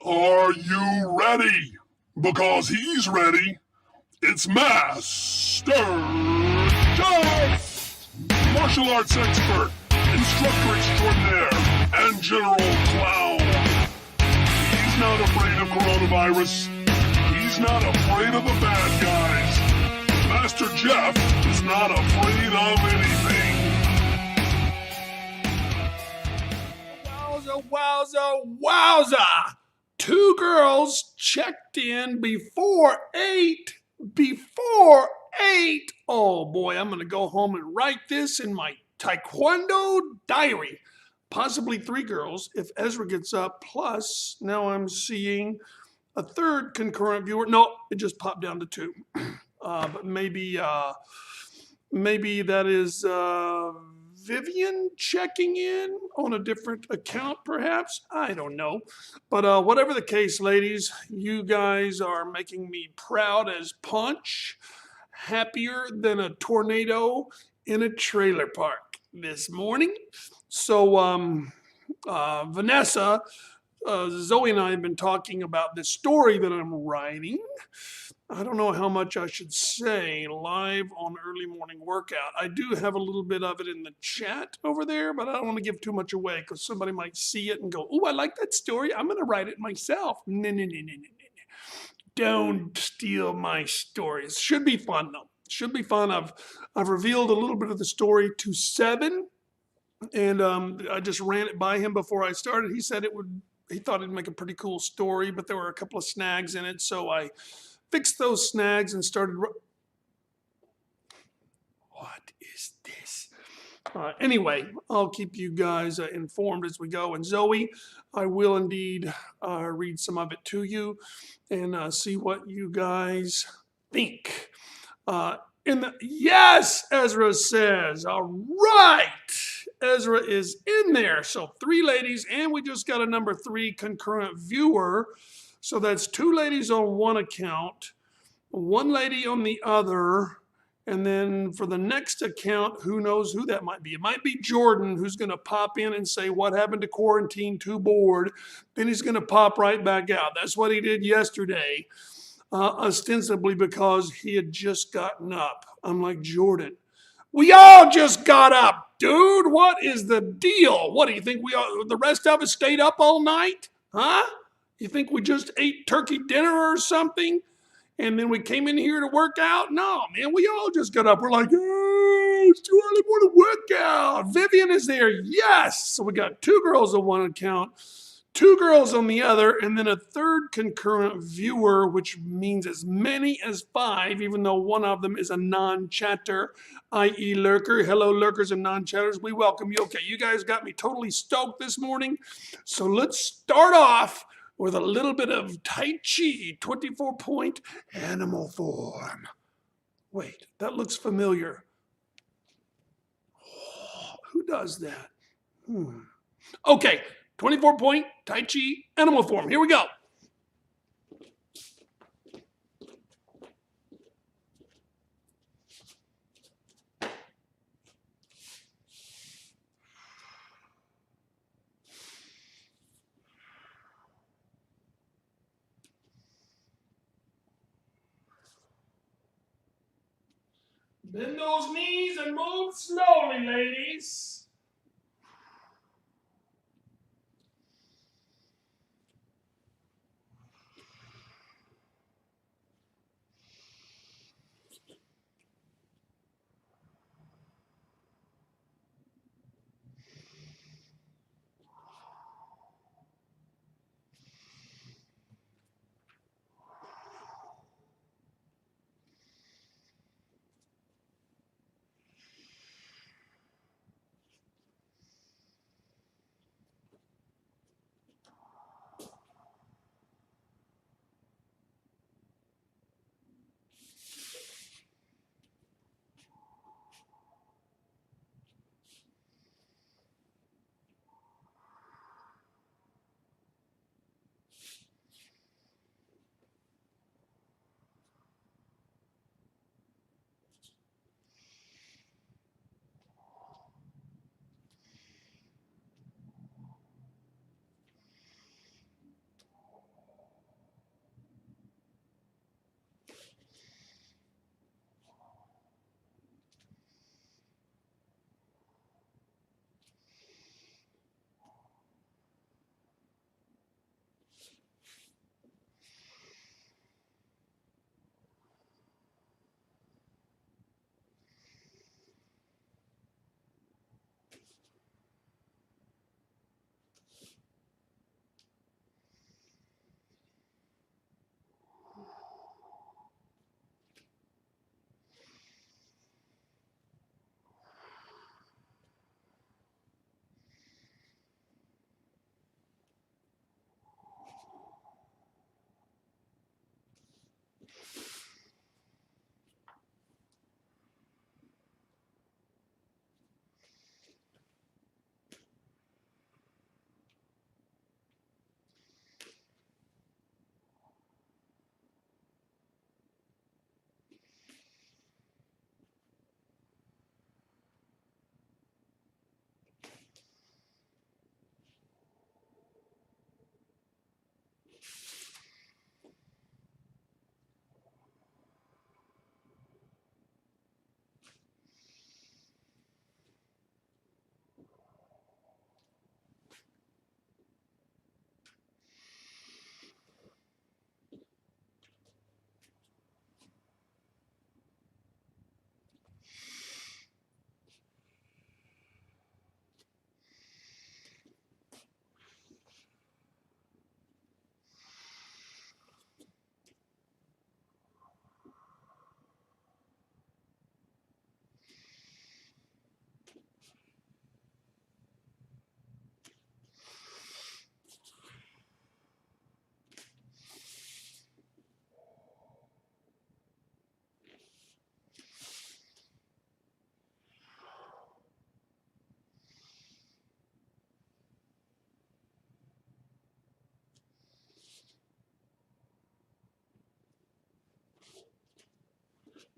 Are you ready? Because he's ready. It's Master Jeff, martial arts expert, instructor extraordinaire, and general clown. He's not afraid of coronavirus. He's not afraid of the bad guys. Master Jeff is not afraid of anything. Wowza, wowza, wowza! 2 girls checked in before 8. Before 8! Oh boy, I'm going to go home and write this in my Taekwondo diary. Possibly 3 girls if Ezra gets up. Plus, now I'm seeing a 3rd concurrent viewer. No, it just popped down to 2. But maybe that is Vivian checking in on a different account, perhaps. I don't know. But whatever the case, ladies, you guys are making me proud as punch, happier than a tornado in a trailer park this morning. So, Vanessa, Zoe and I have been talking about this story that I'm writing. I don't know how much I should say live on early morning workout. I do have a little bit of it in the chat over there, but I don't want to give too much away because somebody might see it and go, "Oh, I like that story. I'm going to write it myself." No. Don't steal my stories. Should be fun though. Should be fun. I've revealed a little bit of the story to Seven, and I just ran it by him before I started. He said he thought it'd make a pretty cool story, but there were a couple of snags in it, so I fixed those snags and started. What is this? Anyway, I'll keep you guys informed as we go. And Zoe, I will indeed read some of it to you and see what you guys think. Yes, Ezra says. All right. Ezra is in there. So 3 ladies, and we just got a number 3 concurrent viewer. So that's 2 ladies on one account, 1 lady on the other, and then for the next account, who knows who that might be. It might be Jordan, who's going to pop in and say, "What happened to quarantine? Too bored." Then he's going to pop right back out. That's what he did yesterday, ostensibly because he had just gotten up. I'm like, Jordan, we all just got up, dude. What is the deal? What do you think the rest of us stayed up all night? Huh? You think we just ate turkey dinner or something? And then we came in here to work out? No, man, we all just got up. We're like, "Hey, it's too early for the workout." Vivian is there, yes. So we got 2 girls on one account, 2 girls on the other, and then a 3rd concurrent viewer, which means as many as 5, even though one of them is a non-chatter, i.e. lurker. Hello, lurkers and non-chatters. We welcome you. Okay, you guys got me totally stoked this morning. So let's start off with a little bit of Tai Chi, 24-point animal form. Wait, that looks familiar. Oh, who does that? Okay, 24-point Tai Chi animal form. Here we go. Bend those knees and move slowly, ladies.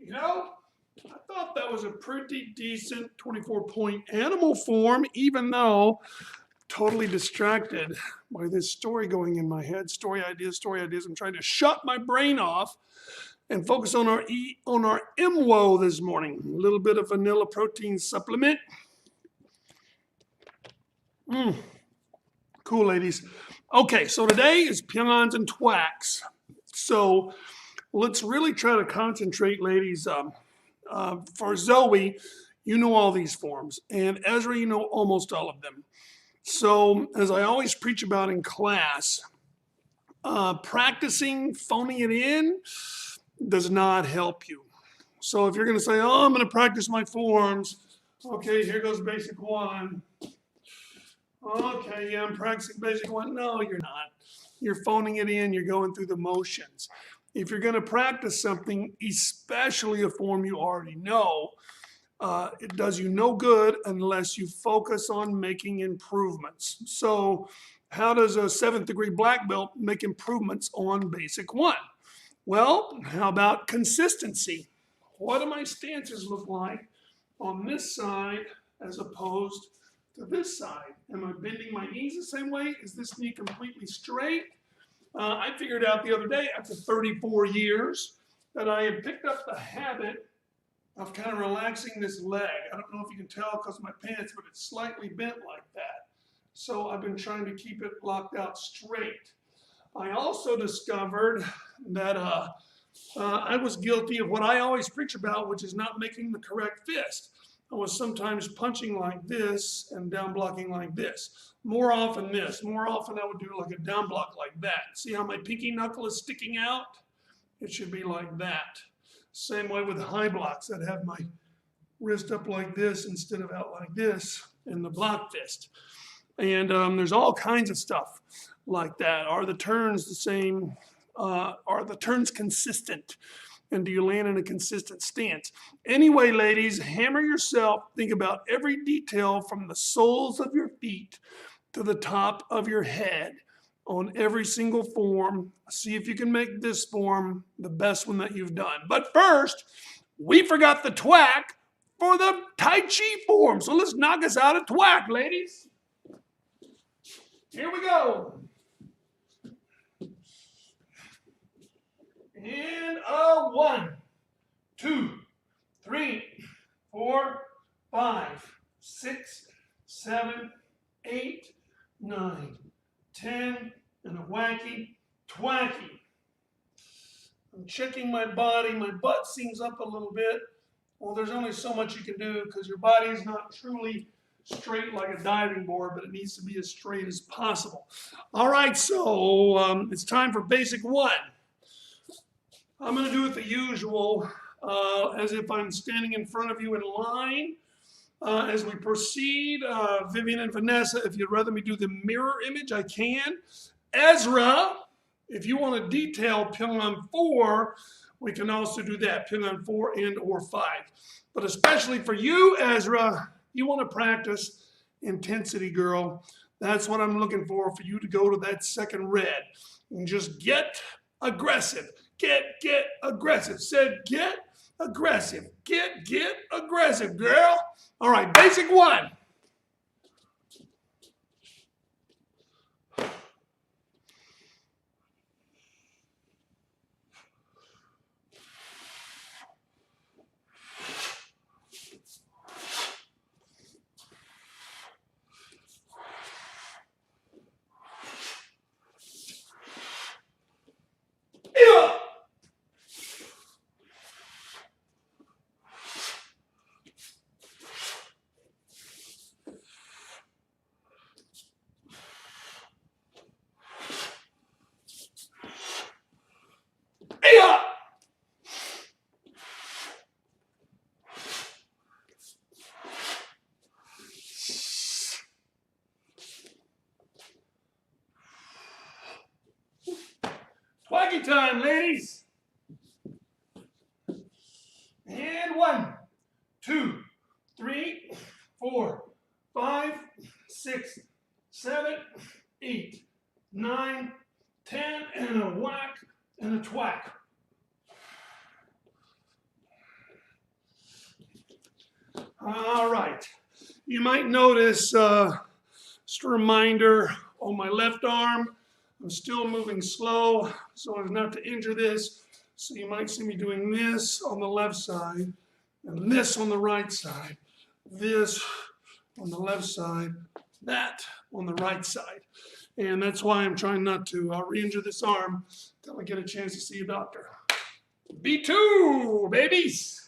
You know, I thought that was a pretty decent 24-point animal form, even though totally distracted by this story going in my head. Story ideas, story ideas. I'm trying to shut my brain off and focus on our MWO this morning. A little bit of vanilla protein supplement. Cool, ladies. Okay, so today is Pyoungans and Twacks. So let's really try to concentrate, ladies. For Zoe, you know all these forms, and Ezra, you know almost all of them. So, as I always preach about in class, practicing phoning it in does not help you. So, if you're going to say, oh, I'm going to practice my forms, okay, here goes basic one. Okay, yeah, I'm practicing basic one. No, you're not. You're phoning it in, you're going through the motions. If you're going to practice something, especially a form you already know, it does you no good unless you focus on making improvements. So how does a 7th degree black belt make improvements on basic one? Well, how about consistency? What do my stances look like on this side as opposed to this side? Am I bending my knees the same way? Is this knee completely straight? I figured out the other day, after 34 years, that I had picked up the habit of kind of relaxing this leg. I don't know if you can tell because of my pants, but it's slightly bent like that. So I've been trying to keep it locked out straight. I also discovered that I was guilty of what I always preach about, which is not making the correct fist. I was sometimes punching like this and down blocking like this. More often this. More often I would do like a down block like that. See how my pinky knuckle is sticking out? It should be like that. Same way with the high blocks. I'd have my wrist up like this instead of out like this in the block fist. And there's all kinds of stuff like that. Are the turns the same? Are the turns consistent? And do you land in a consistent stance? Anyway, ladies, hammer yourself. Think about every detail from the soles of your feet to the top of your head on every single form. See if you can make this form the best one that you've done. But first, we forgot the twack for the Tai Chi form. So let's knock us out a twack, ladies. Here we go. And a 1, 2, 3, 4, 5, 6, 7, 8, 9, 10, and a wacky twacky. I'm checking my body. My butt seems up a little bit. Well, there's only so much you can do because your body is not truly straight like a diving board, but it needs to be as straight as possible. All right, so it's time for basic one. I'm going to do it the usual, as if I'm standing in front of you in line. As we proceed, Vivian and Vanessa, if you'd rather me do the mirror image, I can. Ezra, if you want to detail Pyoungan 4, we can also do that, Pyoungan 4 and or 5. But especially for you, Ezra, you want to practice intensity, girl. That's what I'm looking for you to go to that second red. And just get aggressive. Get aggressive. Said get aggressive. Get aggressive, girl. All right, basic one. Twacky time, ladies. And 1, 2, 3, 4, 5, 6, 7, 8, 9, 10, and a whack and a twack. All right. You might notice, just a reminder, on my left arm, I'm still moving slow so as not to injure this. So you might see me doing this on the left side and this on the right side, this on the left side, that on the right side. And that's why I'm trying not to re-injure this arm until I get a chance to see a doctor. B2, babies.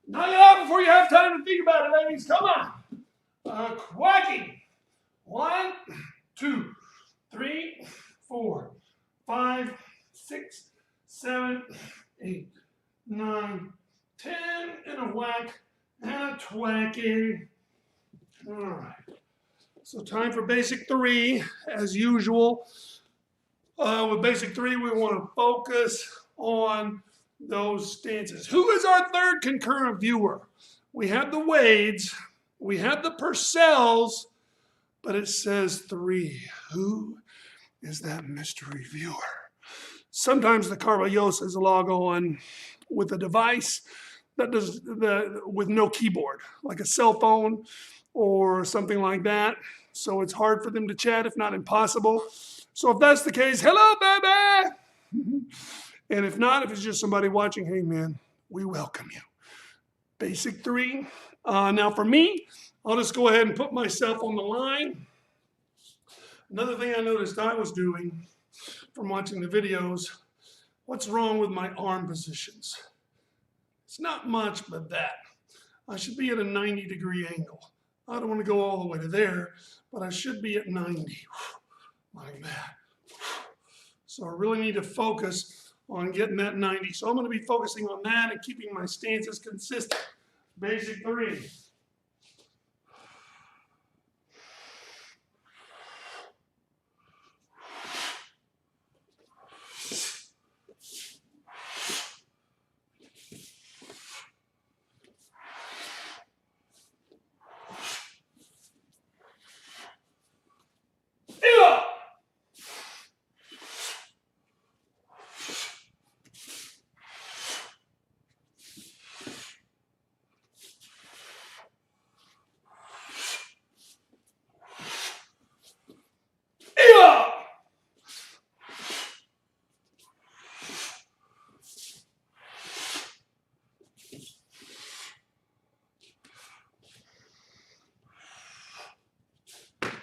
Knock it out before you have time to think about it, ladies. Come on. Quacking. 1, 2, 3, 4, 5, 6, 7, 8, 9, 10, and a whack and a twacky. All right. So time for basic 3, as usual. With basic 3, we want to focus on those stances. Who is our third concurrent viewer? We have the Wades, we have the Purcells, but it says 3. Who is that mystery viewer? Sometimes the Carballosas log on with a device that does with no keyboard, like a cell phone or something like that. So it's hard for them to chat, if not impossible. So if that's the case, hello, baby. And if not, if it's just somebody watching, hey man, we welcome you. Basic 3. Now for me, I'll just go ahead and put myself on the line. Another thing I noticed I was doing from watching the videos, what's wrong with my arm positions? It's not much, but that. I should be at a 90-degree angle. I don't want to go all the way to there, but I should be at 90, like that. So I really need to focus on getting that 90. So I'm going to be focusing on that and keeping my stances consistent. Basic 3.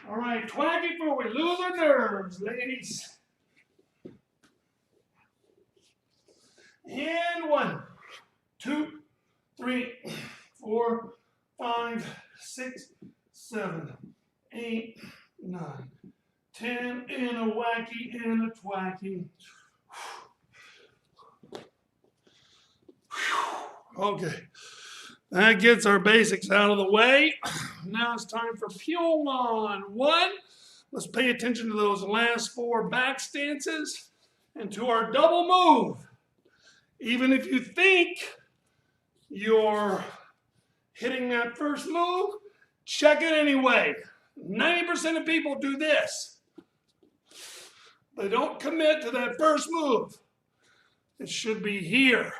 All right, twack it before we lose our nerves, ladies. And 1, 2, 3, 4, 5, 6, 7, 8, 9, 10, and a wacky and a twacky. Okay, that gets our basics out of the way. Now it's time for Pyoungans 1. Let's pay attention to those last 4 back stances and to our double move. Even if you think you're hitting that first move, check it anyway. 90% of people do this. They don't commit to that first move. It should be here,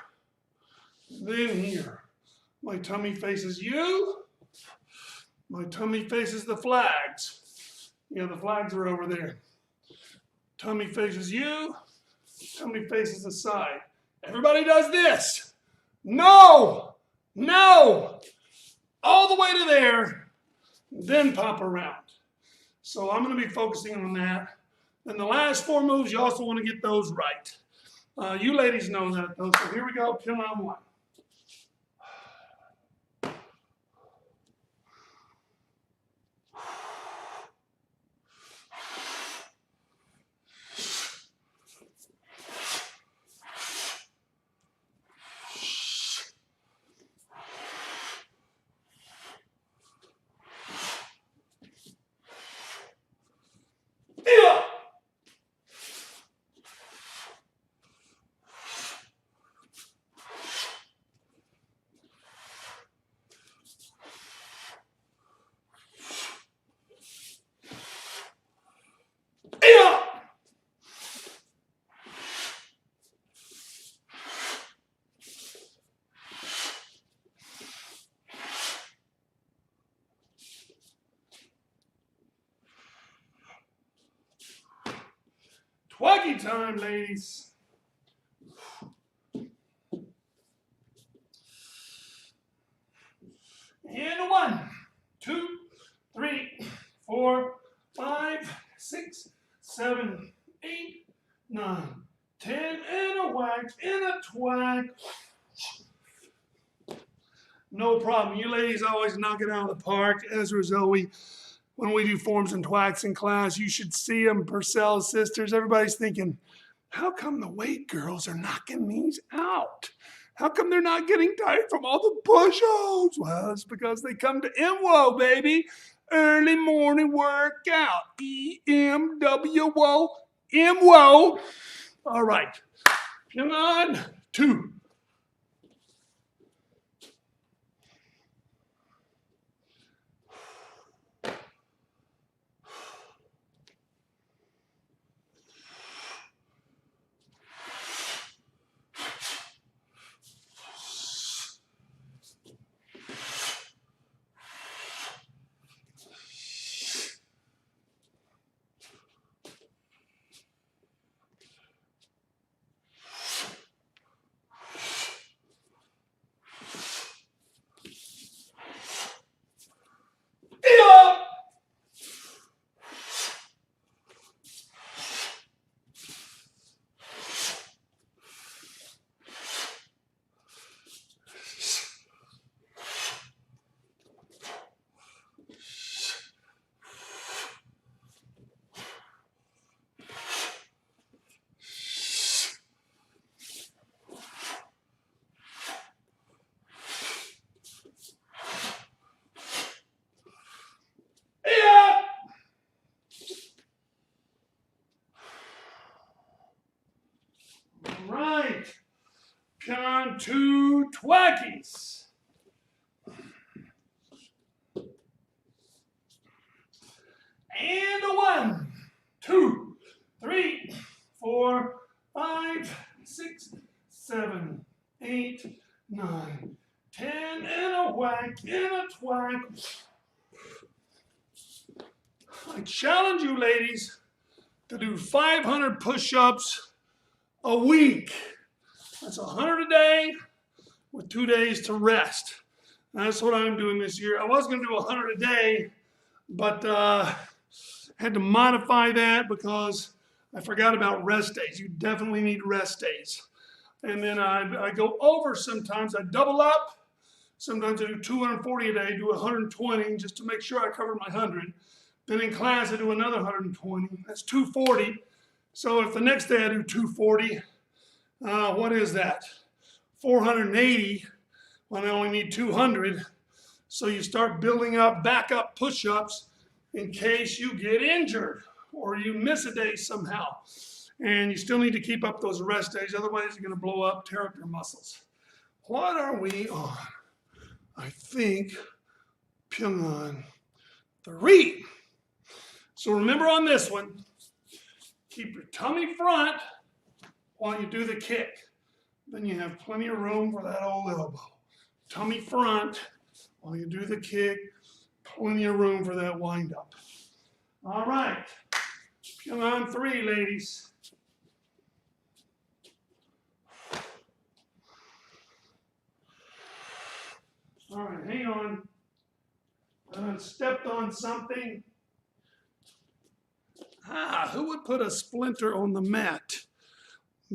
then here. My tummy faces you. My tummy faces the flags. Yeah, the flags are over there. Tummy faces you. Tummy faces the side. Everybody does this. No, no. All the way to there, then pop around. So I'm going to be focusing on that. And the last 4 moves, you also want to get those right. You ladies know that though, so here we go, Pyongan 1. Twacky time, ladies. And 1, 2, 3, 4, 5, 6, 7, 8, 9, 10, and a whack and a twack. No problem. You ladies always knock it out of the park. Ezra, Zoe, when we do forms and twacks in class, you should see them, Purcell sisters. Everybody's thinking, how come the weight girls are knocking these out? How come they're not getting tired from all the push-ups? Well, it's because they come to MWO, baby. Early morning workout. EMWO. MWO. All right. Pyongan 2. Right. Pyongan 2 twackies. And a 1, 2, 3, 4, 5, 6, 7, 8, 9, 10, and a whack and a twack. I challenge you ladies to do 500 push-ups a week. That's 100 a day with 2 days to rest. That's what I'm doing this year. I was going to do 100 a day, but had to modify that because I forgot about rest days. You definitely need rest days. And then I go over sometimes. I double up. Sometimes I do 240 a day, do 120 just to make sure I cover my 100. Then in class I do another 120. That's 240. So if the next day I do 240, what is that? 480 when I only need 200. So you start building up backup push-ups in case you get injured or you miss a day somehow. And you still need to keep up those rest days, otherwise you're going to blow up, tear up your muscles. What are we on? I think Pyongan 3. So remember on this one, keep your tummy front while you do the kick. Then you have plenty of room for that old elbow. Tummy front while you do the kick, plenty of room for that wind up. All right, Pyongan 3, ladies. All right, hang on. I stepped on something. Who would put a splinter on the mat?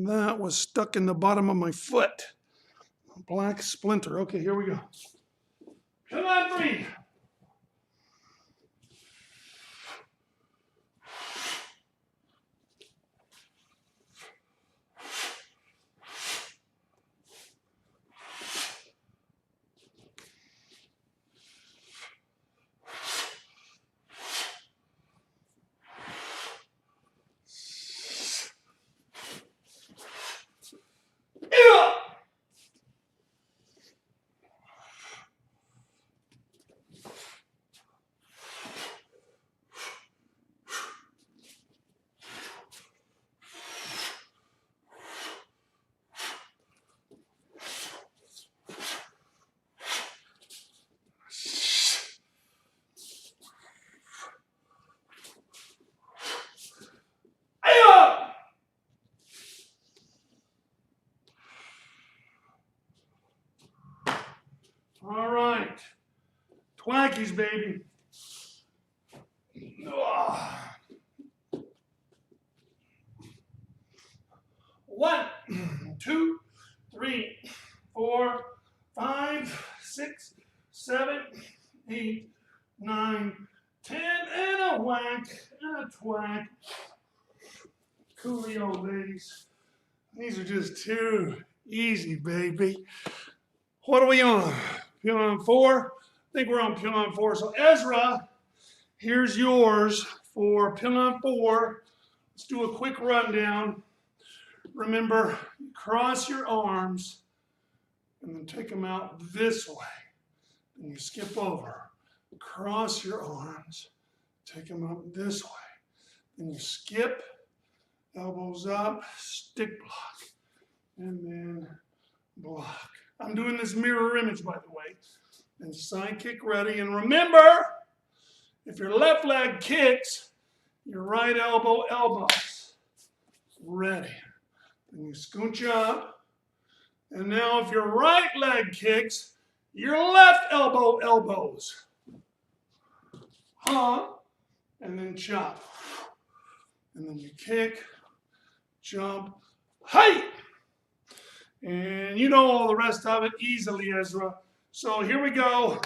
That was stuck in the bottom of my foot. Black splinter. Okay, here we go. Come on, 3. All right. Twackies, baby. Ah. 1, 2, 3, 4, 5, 6, 7, 8, 9, 10, and a whack and a twack. Coolio, ladies. These are just too easy, baby. What are we on? Pyoungans 4? I think we're on Pyoungans 4. So Ezra, here's yours for Pyoungans 4. Let's do a quick rundown. Remember, cross your arms and then take them out this way. Then you skip over. Cross your arms, take them out this way. Then you skip, elbows up, stick block, and then block. I'm doing this mirror image, by the way. And side kick ready. And remember, if your left leg kicks, your right elbow elbows. Ready. Then you scooch up. And now if your right leg kicks, your left elbow elbows. And then chop. And then you kick, jump, height. And you know all the rest of it easily, Ezra. So here we go.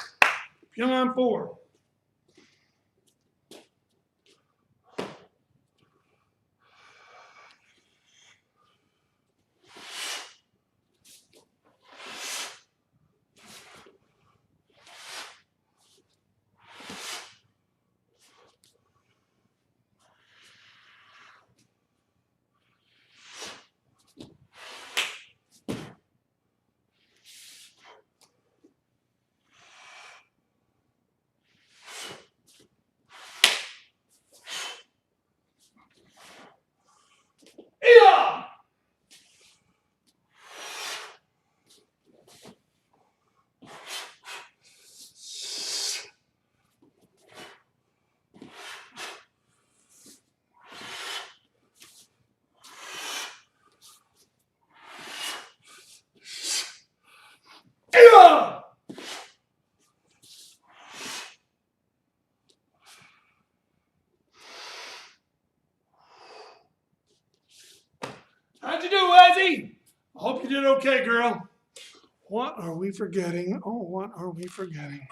Pyoungans 4. How'd you do, Ezzy? I hope you did okay, girl. What are we forgetting? Oh, what are we forgetting?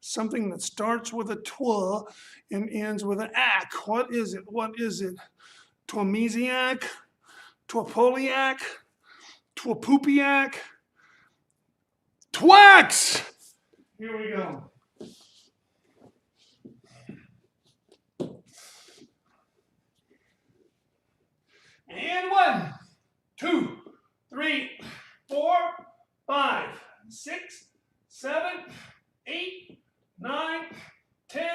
Something that starts with a twa and ends with an ack. What is it? What is it? Twamesiac? Twapoliac? Twapoopiac? Twacks! Here we go. And 1, 2, 3, 4, 5, 6, 7, 8, 9, 10,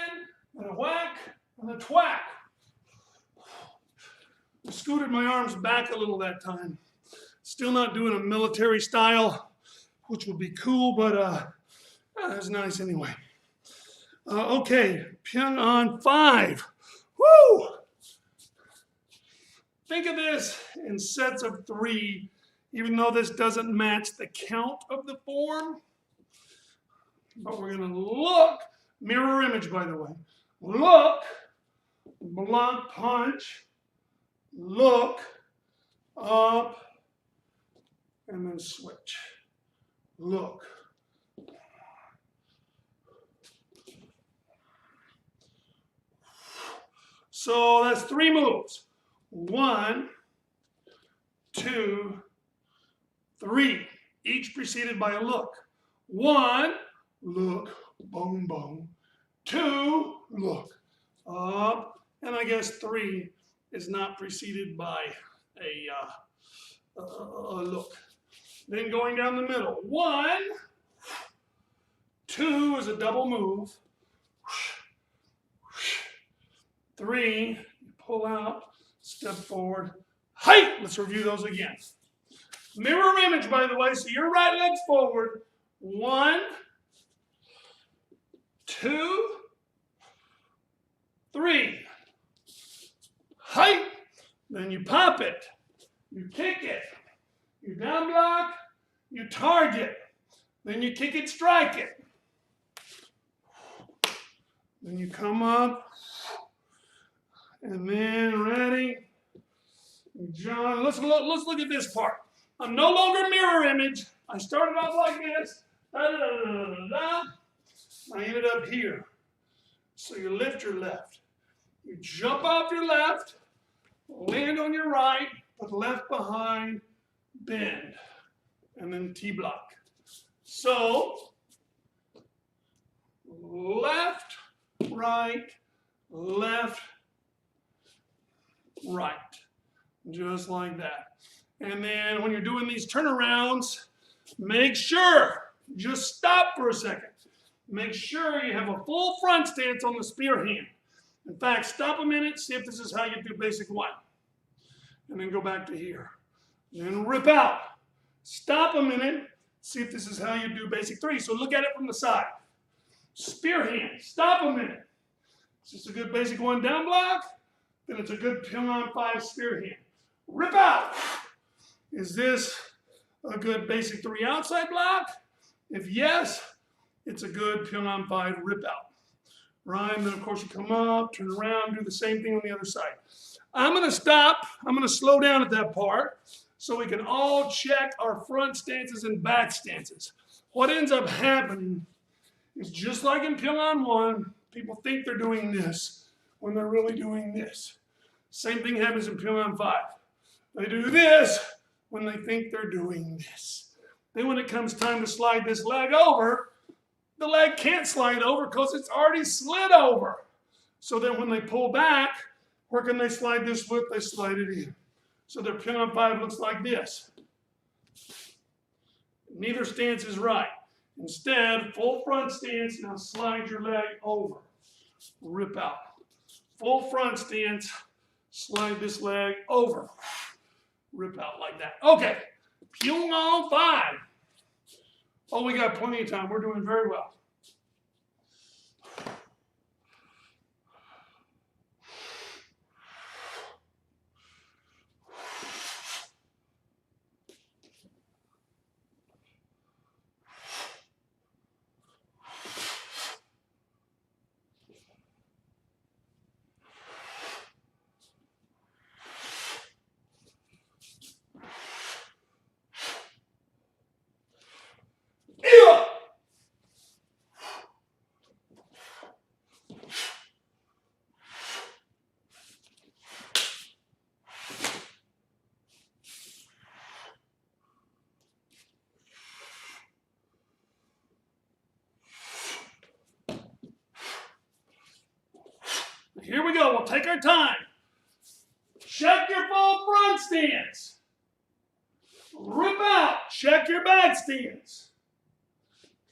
and a whack and a twack. I scooted my arms back a little that time. Still not doing a military style, which would be cool, but that's nice anyway. Okay, Pyoungans 5. Woo! Think of this in sets of 3, even though this doesn't match the count of the form. But we're going to look, mirror image, by the way. Look, block punch, look, up, and then switch. Look. So that's 3 moves. 1, 2, 3, each preceded by a look. 1, look, boom, boom. 2, look, up, and I guess 3 is not preceded by a look. Then going down the middle. 1, 2 is a double move. 3, you pull out, step forward. Height! Let's review those again. Mirror image, by the way, so your right leg's forward. 1, 2, 3. Height! Then you pop it. You kick it. You down block. You target. Then you kick it, strike it. Then you come up. And then ready. John, let's look at this part. I'm no longer mirror image. I started off like this. Da, da, da, da, da, da. I ended up here. So you lift your left. You jump off your left, land on your right, put left behind, bend, and then T-block. So left, right, left, right. Just like that. And then when you're doing these turnarounds, make sure, just stop for a second. Make sure you have a full front stance on the spear hand. In fact, stop a minute, see if this is how you do basic 1. And then go back to here. And then rip out. Stop a minute, see if this is how you do basic 3. So look at it from the side. Spear hand, stop a minute. Is this a good basic 1 down block? Then it's a good Pyoungans 5 spear hand. Rip out. Is this a good basic 3 outside block? If yes, it's a good Pyoungans 5 rip out. Right, and then of course you come up, turn around, do the same thing on the other side. I'm gonna stop, I'm gonna slow down at that part so we can all check our front stances and back stances. What ends up happening is just like in Pyoungans 1, people think they're doing this when they're really doing this. Same thing happens in Pyoungans 5. They do this when they think they're doing this. Then when it comes time to slide this leg over, the leg can't slide over because it's already slid over. So then when they pull back, where can they slide this foot? They slide it in. So their Pyoungans 5 looks like this. Neither stance is right. Instead, full front stance, now slide your leg over. Rip out. Full front stance, slide this leg over. Rip out like that. Okay, Pyoungans 5. Oh, we got plenty of time. We're doing very well. Here we go. We'll take our time. Check your full front stance. Rip out. Check your back stance.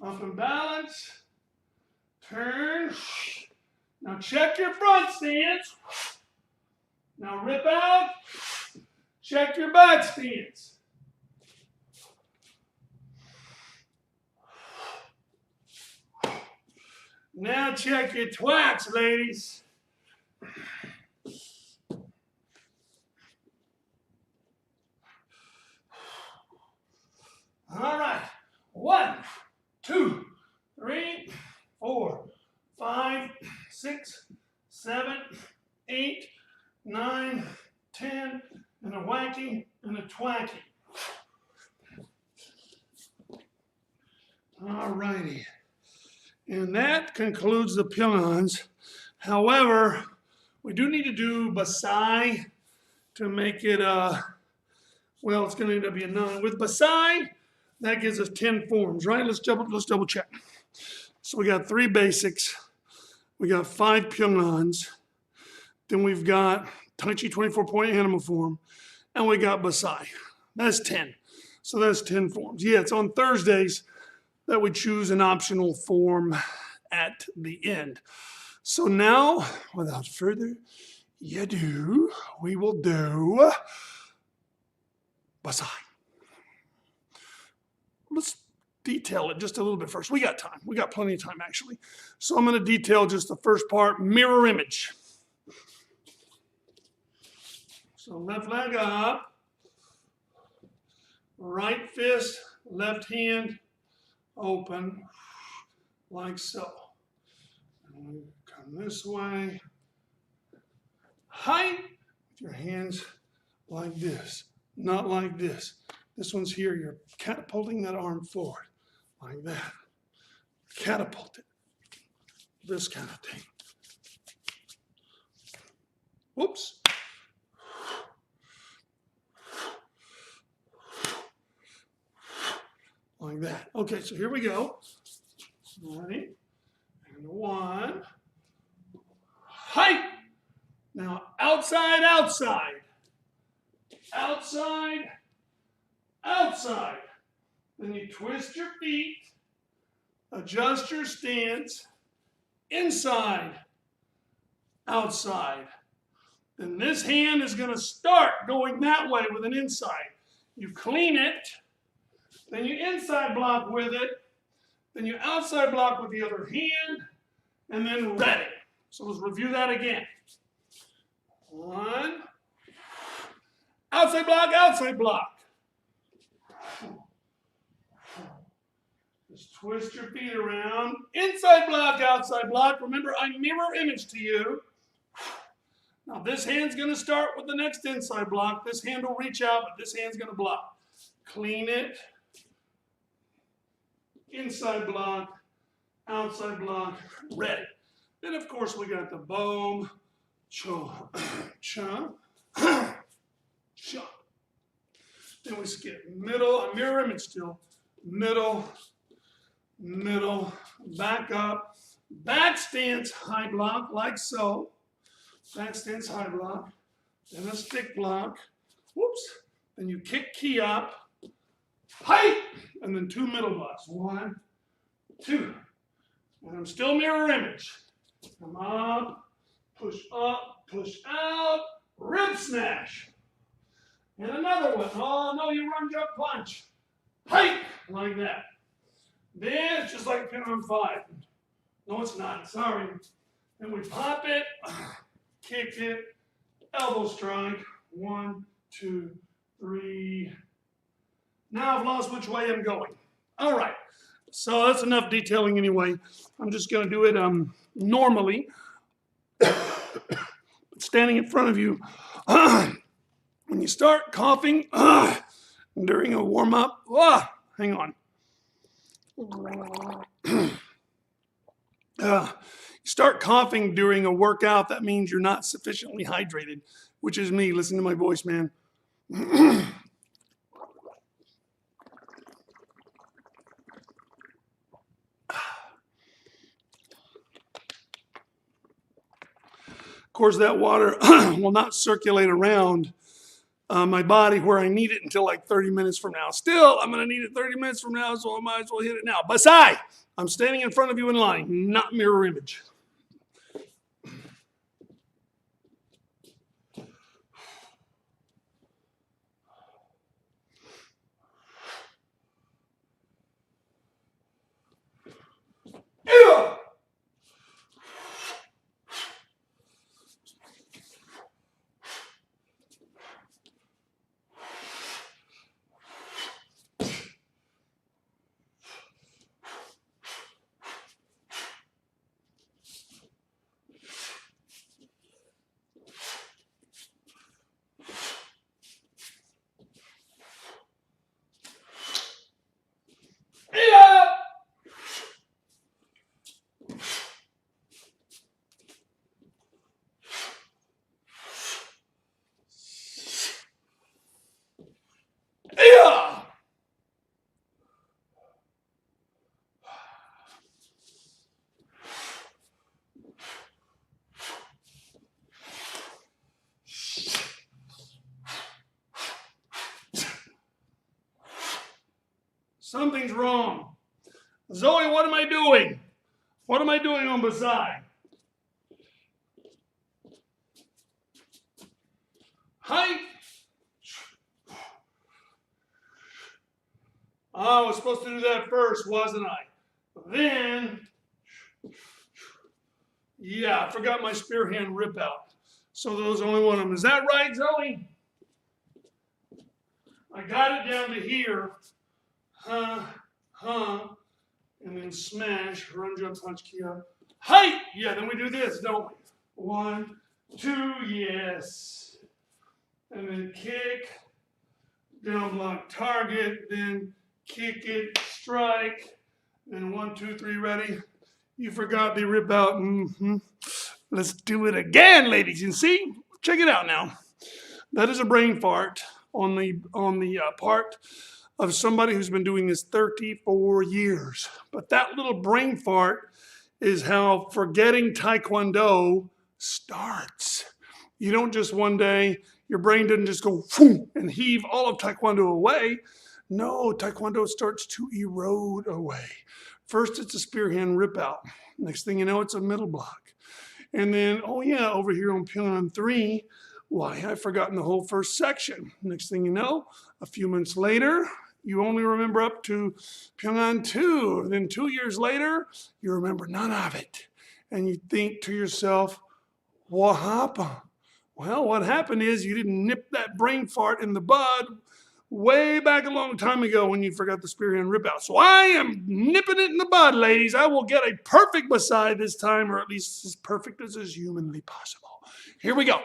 Up and balance. Turn. Now check your front stance. Now rip out. Check your back stance. Now check your twacks, ladies. All right. 1, 2, 3, 4, 5, 6, 7, 8, 9, 10, and a wacky, and a twacky. All righty. And that concludes the Pyoungans. However, we do need to do Basai to make it, well, it's going to end up being 9. With Basai, that gives us 10 forms, right? Let's double check. So we got 3 basics. We got 5 Pyoungans. Then we've got Tai Chi 24-point animal form. And we got Basai. That's 10. So that's 10 forms. Yeah, it's on Thursdays that we choose an optional form at the end. So now, without further ado, we will do Basai. Let's detail it just a little bit first. We got time. We got plenty of time, actually. So I'm going to detail just the first part, mirror image. So left leg up, right fist, left hand open, like so. And come this way. Height with your hands like this, not like this. This one's here. You're catapulting that arm forward, like that. Catapult it. This kind of thing. Whoops. Like that. Okay, so here we go. Ready? And 1. Height. Now, outside, outside. Outside, outside. Then you twist your feet. Adjust your stance. Inside, outside. Then this hand is going to start going that way with an inside. You clean it. Then you inside block with it. Then you outside block with the other hand. And then ready. So let's review that again. 1. Outside block, outside block. Just twist your feet around. Inside block, outside block. Remember, I mirror image to you. Now this hand's going to start with the next inside block. This hand will reach out, but this hand's going to block. Clean it. Inside block, outside block, ready. Then, of course, we got the boom, cha, cha, cha. Then we skip middle, a mirror image still, middle, middle, back up, back stance, high block, like so. Back stance, high block, then a stick block, whoops. Then you kick key up, height, and then 2 middle blocks. 1, 2. And I'm still mirror image. Come up, push out, rib smash. And another one. Oh no, you run, jump, punch. Height, like that. Then it's just like pin on 5. No, it's not. Sorry. Then we pop it, kick it, elbow strike. 1, 2, 3. Now I've lost which way I'm going. All right. So that's enough detailing anyway. I'm just going to do it normally. Standing in front of you. When you start coughing during a warm-up, hang on. You start coughing during a workout, that means you're not sufficiently hydrated, which is me. Listen to my voice, man. Of course, that water will not circulate around my body where I need it until like 30 minutes from now. Still, I'm going to need it 30 minutes from now, so I might as well hit it now. Basai, I'm standing in front of you in line, not mirror image. Ew! Something's wrong. Zoe, what am I doing? What am I doing on the side? Height. Oh, I was supposed to do that first, wasn't I? Then, yeah, I forgot my spear hand rip out. So there's only one of them. Is that right, Zoe? I got it down to here. And then smash, run, jump, punch, key up. Height! Yeah, then we do this, don't we? 1, 2, yes. And then kick, down block, target, then kick it, strike. Then 1, 2, 3, ready. You forgot the rip out. Let's do it again, ladies. And see, check it out now. That is a brain fart on the part of somebody who's been doing this 34 years. But that little brain fart is how forgetting Taekwondo starts. You don't just one day, your brain doesn't just go and heave all of Taekwondo away. No, Taekwondo starts to erode away. First, it's a spear hand rip out. Next thing you know, it's a middle block. And then, oh yeah, over here on Pyoungans 3, why, I've forgotten the whole first section. Next thing you know, a few months later, you only remember up to Pyoungans 2. Then 2 years later, you remember none of it. And you think to yourself, what happened? Well, what happened is you didn't nip that brain fart in the bud way back a long time ago when you forgot the spear hand rip out. So I am nipping it in the bud, ladies. I will get a perfect Masai this time, or at least as perfect as is humanly possible. Here we go.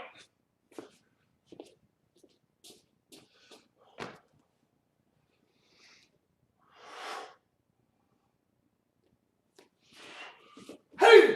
Hey!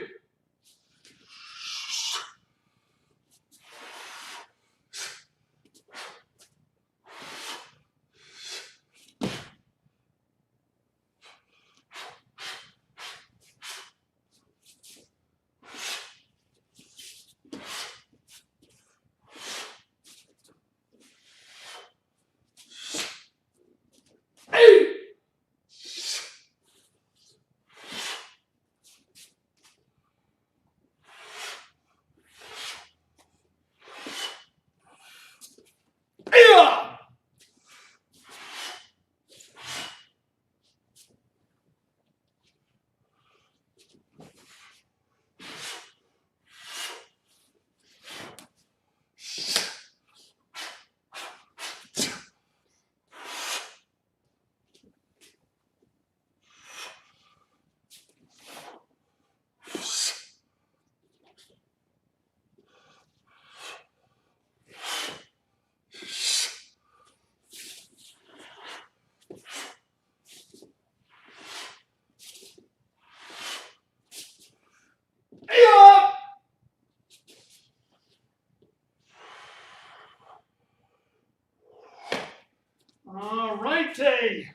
All righty.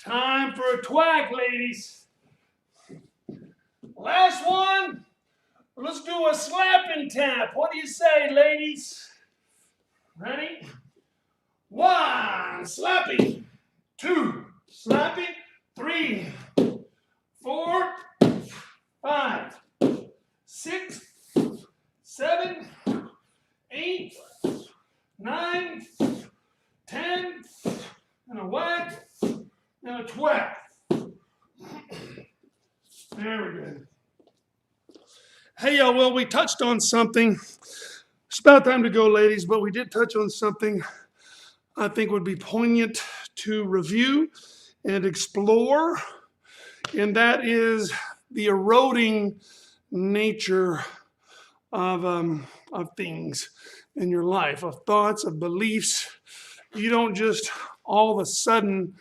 Time for a twack, ladies. Last one. Let's do a slap and tap. What do you say, ladies? Ready? 1, slapping. 2, slapping. 3, 4, 5, 6, 7, 8, 9, 10, and a whack, and a twack. Very good. Hey, well, we touched on something. It's about time to go, ladies, but we did touch on something I think would be poignant to review and explore, and that is the eroding nature of things in your life, of thoughts, of beliefs. You don't just all of a sudden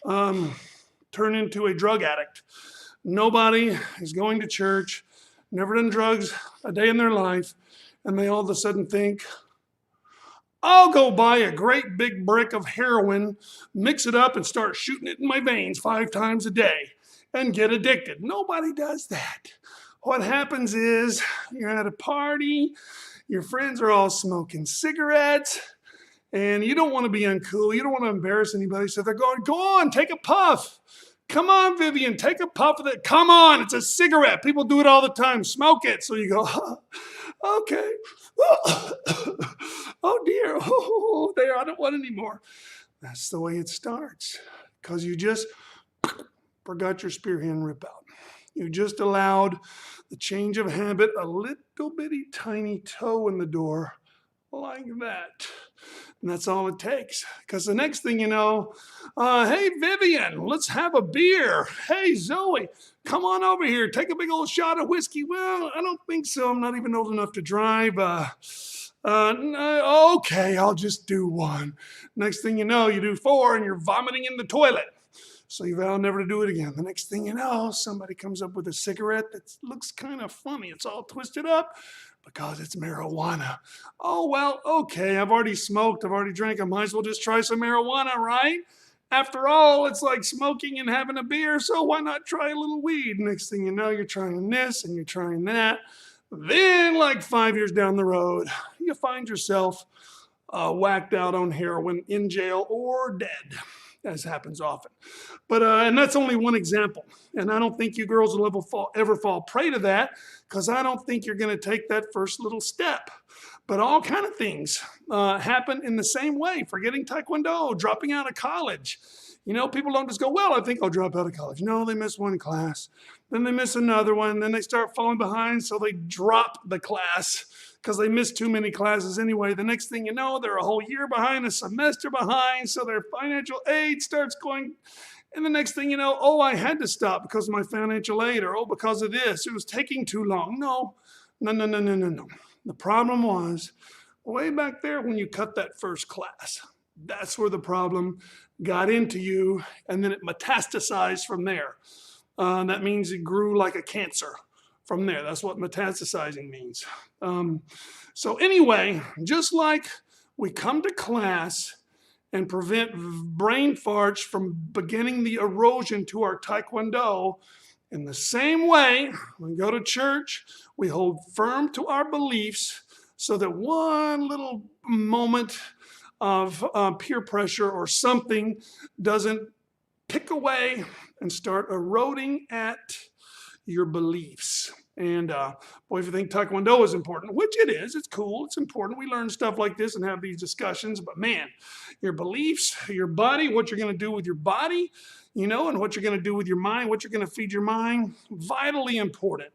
turn into a drug addict. Nobody is going to church, never done drugs a day in their life, and they all of a sudden think, I'll go buy a great big brick of heroin, mix it up, and start shooting it in my veins 5 times a day and get addicted. Nobody does that. What happens is you're at a party, your friends are all smoking cigarettes, And you don't want to be uncool. You don't want to embarrass anybody. So they're going, go on, take a puff. Come on, Vivian, take a puff of it. Come on, it's a cigarette. People do it all the time. Smoke it. So you go, okay. Oh, dear. Oh, there, I don't want any more. That's the way it starts. Because you just forgot your spear hand rip out. You just allowed the change of habit, a little bitty tiny toe in the door like that. And that's all it takes. Because the next thing you know, hey, Vivian, let's have a beer. Hey, Zoe, come on over here. Take a big old shot of whiskey. Well, I don't think so. I'm not even old enough to drive. Okay, I'll just do one. Next thing you know, you do 4 and you're vomiting in the toilet. So you vow never to do it again. The next thing you know, somebody comes up with a cigarette that looks kind of funny. It's all twisted up because it's marijuana. Oh, well, okay, I've already smoked, I've already drank, I might as well just try some marijuana, right? After all, it's like smoking and having a beer, so why not try a little weed? Next thing you know, you're trying this and you're trying that. Then, like 5 years down the road, you find yourself whacked out on heroin, in jail, or dead, as happens often. But and that's only one example. And I don't think you girls will ever fall prey to that, because I don't think you're going to take that first little step. But all kind of things happen in the same way. Forgetting Taekwondo, dropping out of college. You know, people don't just go, well, I think I'll drop out of college. No, they miss one class. Then they miss another one. Then they start falling behind, so they drop the class because they missed too many classes anyway. The next thing you know, they're a whole year behind, a semester behind, so their financial aid starts going. And the next thing you know, oh, I had to stop because of my financial aid, or oh, because of this. It was taking too long. No. The problem was way back there when you cut that first class. That's where the problem got into you, and then it metastasized from there. That means it grew like a cancer from there. That's what metastasizing means. So anyway, just like we come to class and prevent brain farts from beginning the erosion to our Taekwondo, in the same way, when we go to church, we hold firm to our beliefs so that one little moment of peer pressure or something doesn't pick away and start eroding at your beliefs. And boy, if you think Taekwondo is important, which it is, it's cool, it's important. We learn stuff like this and have these discussions, but man, your beliefs, your body, what you're going to do with your body, you know, and what you're going to do with your mind, what you're going to feed your mind, vitally important.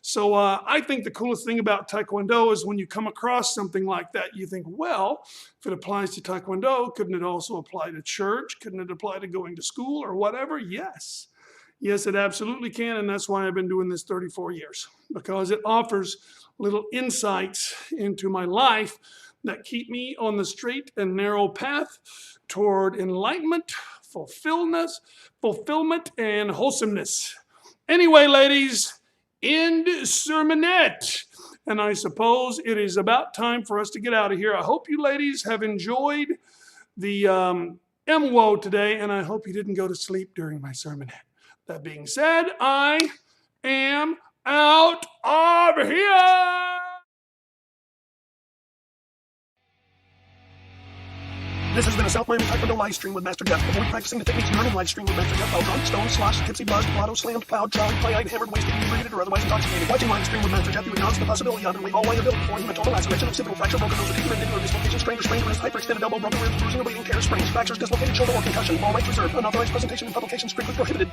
So I think the coolest thing about Taekwondo is when you come across something like that, you think, well, if it applies to Taekwondo, couldn't it also apply to church? Couldn't it apply to going to school or whatever? Yes. Yes, it absolutely can, and that's why I've been doing this 34 years, because it offers little insights into my life that keep me on the straight and narrow path toward enlightenment, fulfillment, and wholesomeness. Anyway, ladies, end sermonette. And I suppose it is about time for us to get out of here. I hope you ladies have enjoyed the MWO today, and I hope you didn't go to sleep during my sermonette. That being said, I am out of here! This has been a South Miami Taekwondo live stream with Master Jeff. Avoid practicing the techniques learned in live stream with Master Jeff while drunk, stoned, sloshed, tipsy, buzzed, blotto, slammed, plowed, jolly, play-eyed, hammered, wasted, inebriated, or otherwise intoxicated. Watching live stream with Master Jeff, you acknowledge the possibility of and waive all liability for hematoma, laceration, occipital fracture, broken nose, or mandibular dislocation, strained or sprained wrist, hyperextended elbow, broken ribs, bruising or bleeding, tears, sprains, fractures, dislocated shoulder, or concussion. All rights reserved. Unauthorized presentation and publication strictly prohibited.